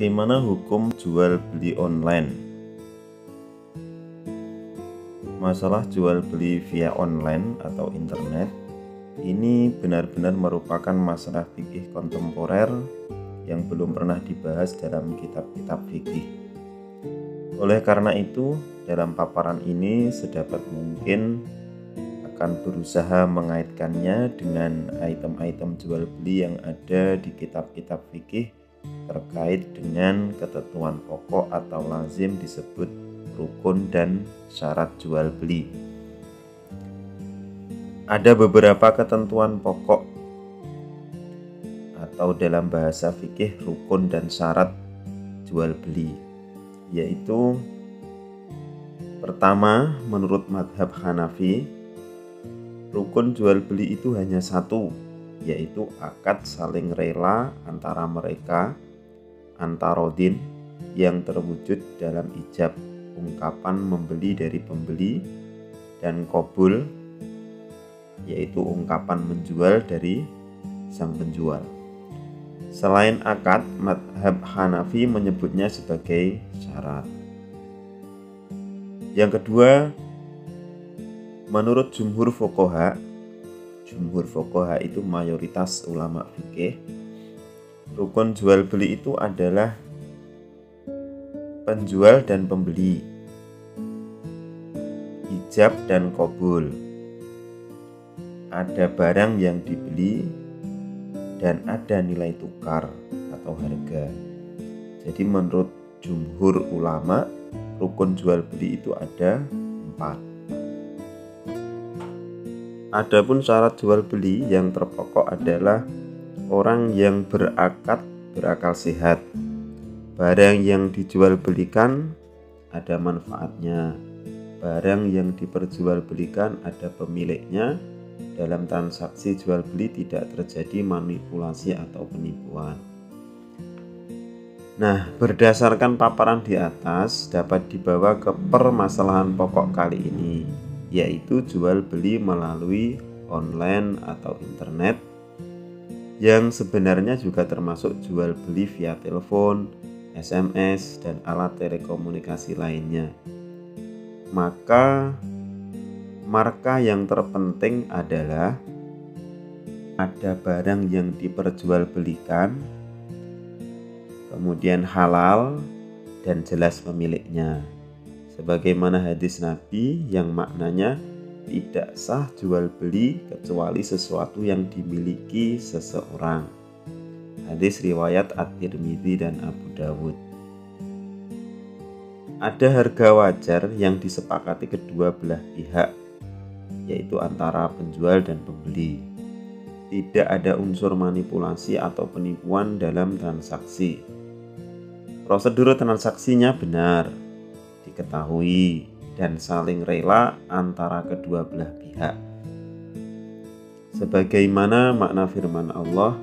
Bagaimana hukum jual beli online? Masalah jual beli via online atau internet ini benar-benar merupakan masalah fikih kontemporer yang belum pernah dibahas dalam kitab-kitab fikih. Oleh karena itu, dalam paparan ini sedapat mungkin akan berusaha mengaitkannya dengan item-item jual beli yang ada di kitab-kitab fikih terkait dengan ketentuan pokok atau lazim disebut rukun dan syarat jual beli. Ada beberapa ketentuan pokok atau dalam bahasa fikih rukun dan syarat jual beli, yaitu pertama, menurut mazhab Hanafi, rukun jual beli itu hanya satu, yaitu akad saling rela antara mereka antarodin yang terwujud dalam ijab, ungkapan membeli dari pembeli, dan qabul, yaitu ungkapan menjual dari sang penjual. Selain akad, mazhab Hanafi menyebutnya sebagai syarat. Yang kedua, menurut jumhur fuqaha itu mayoritas ulama fikih, rukun jual beli itu adalah penjual dan pembeli, ijab dan qabul, ada barang yang dibeli dan ada nilai tukar atau harga. Jadi menurut jumhur ulama, rukun jual beli itu ada 4. Adapun syarat jual beli yang terpokok adalah orang yang berakal sehat. Barang yang dijual belikan ada manfaatnya. Barang yang diperjualbelikan ada pemiliknya. Dalam transaksi jual beli tidak terjadi manipulasi atau penipuan. Nah, berdasarkan paparan di atas dapat dibawa ke permasalahan pokok kali ini, yaitu jual beli melalui online atau internet, yang sebenarnya juga termasuk jual beli via telepon, SMS, dan alat telekomunikasi lainnya. Maka marka yang terpenting adalah ada barang yang diperjualbelikan, kemudian halal dan jelas pemiliknya. Sebagaimana hadis Nabi yang maknanya tidak sah jual beli kecuali sesuatu yang dimiliki seseorang. Hadis riwayat At-Tirmidzi dan Abu Dawud. Ada harga wajar yang disepakati kedua belah pihak, yaitu antara penjual dan pembeli. Tidak ada unsur manipulasi atau penipuan dalam transaksi. Prosedur transaksinya benar, diketahui, dan saling rela antara kedua belah pihak. Sebagaimana makna firman Allah,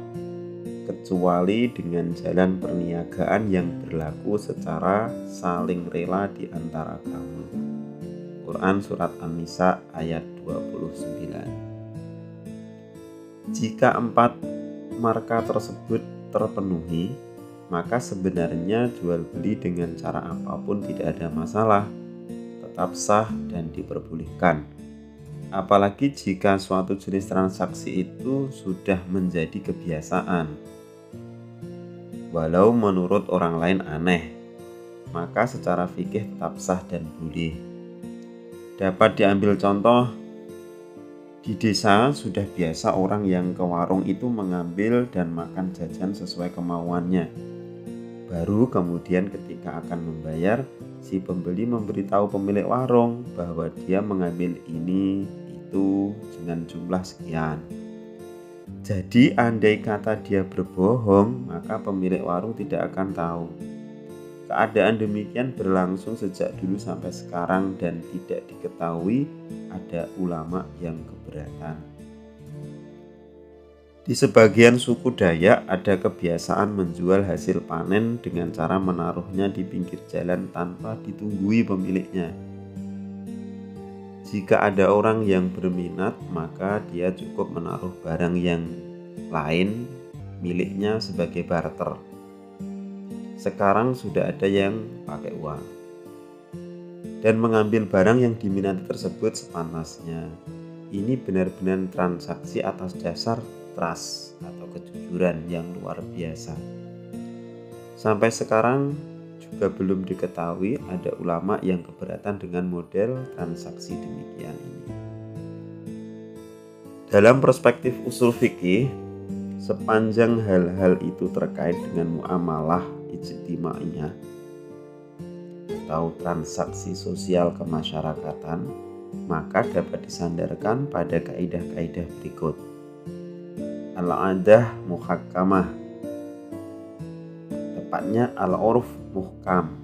kecuali dengan jalan perniagaan yang berlaku secara saling rela di antara kamu. Quran Surat An-Nisa ayat 29. Jika 4 marka tersebut terpenuhi, maka sebenarnya jual beli dengan cara apapun tidak ada masalah, tetap sah dan diperbolehkan. Apalagi jika suatu jenis transaksi itu sudah menjadi kebiasaan. Walau menurut orang lain aneh, maka secara fikih tetap sah dan boleh. Dapat diambil contoh, di desa sudah biasa orang yang ke warung itu mengambil dan makan jajan sesuai kemauannya. Baru kemudian ketika akan membayar, si pembeli memberitahu pemilik warung bahwa dia mengambil ini, itu dengan jumlah sekian. Jadi andai kata dia berbohong, maka pemilik warung tidak akan tahu. Keadaan demikian berlangsung sejak dulu sampai sekarang dan tidak diketahui ada ulama yang keberatan. Di sebagian suku Dayak ada kebiasaan menjual hasil panen dengan cara menaruhnya di pinggir jalan tanpa ditunggui pemiliknya. Jika ada orang yang berminat, maka dia cukup menaruh barang yang lain miliknya sebagai barter. Sekarang sudah ada yang pakai uang dan mengambil barang yang diminati tersebut sepantasnya. Ini benar-benar transaksi atas dasar trust atau kejujuran yang luar biasa. Sampai sekarang juga belum diketahui ada ulama yang keberatan dengan model transaksi demikian ini. Dalam perspektif usul fikih, sepanjang hal-hal itu terkait dengan muamalah ijtimaiyah atau transaksi sosial kemasyarakatan, maka dapat disandarkan pada kaidah-kaidah berikut. Al-adah muhakkamah, tepatnya al-urf muhkam.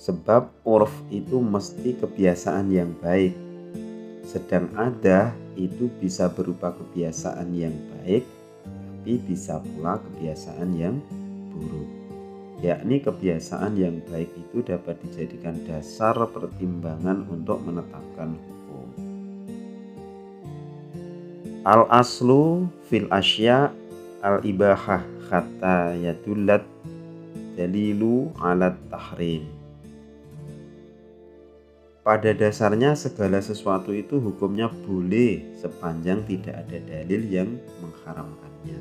Sebab urf itu mesti kebiasaan yang baik, sedang adah itu bisa berupa kebiasaan yang baik, tapi bisa pula kebiasaan yang buruk. Yakni kebiasaan yang baik itu dapat dijadikan dasar pertimbangan untuk menetapkan hukum. Al-aslu fil asya al-ibahah hatta yadullat dalilu alat tahrim. Pada dasarnya segala sesuatu itu hukumnya boleh sepanjang tidak ada dalil yang mengharamkannya.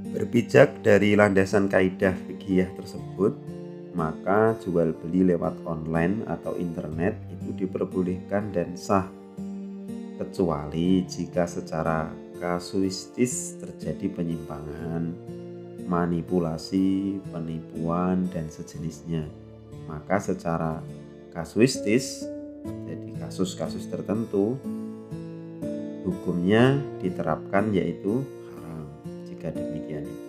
Berpijak dari landasan kaidah fikih tersebut, maka jual beli lewat online atau internet itu diperbolehkan dan sah, kecuali jika secara kasuistis terjadi penyimpangan, manipulasi, penipuan, dan sejenisnya. Maka secara kasuistis, jadi kasus-kasus tertentu, hukumnya diterapkan yaitu haram jika demikian itu.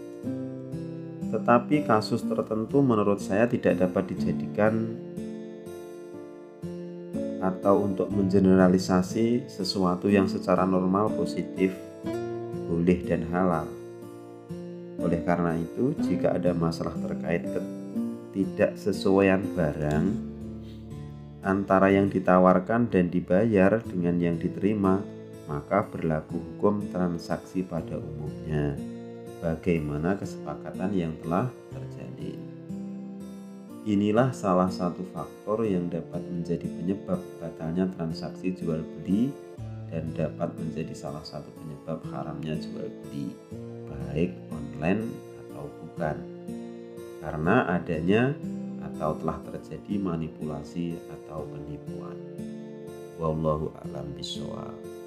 Tetapi kasus tertentu menurut saya tidak dapat dijadikan atau untuk mengeneralisasi sesuatu yang secara normal positif, boleh dan halal. Oleh karena itu, jika ada masalah terkait ketidaksesuaian barang antara yang ditawarkan dan dibayar dengan yang diterima, maka berlaku hukum transaksi pada umumnya, bagaimana kesepakatan yang telah terjadi. Inilah salah satu faktor yang dapat menjadi penyebab batalnya transaksi jual beli dan dapat menjadi salah satu penyebab haramnya jual beli, baik online atau bukan, karena adanya atau telah terjadi manipulasi atau penipuan. Wallahu a'lam bishawab.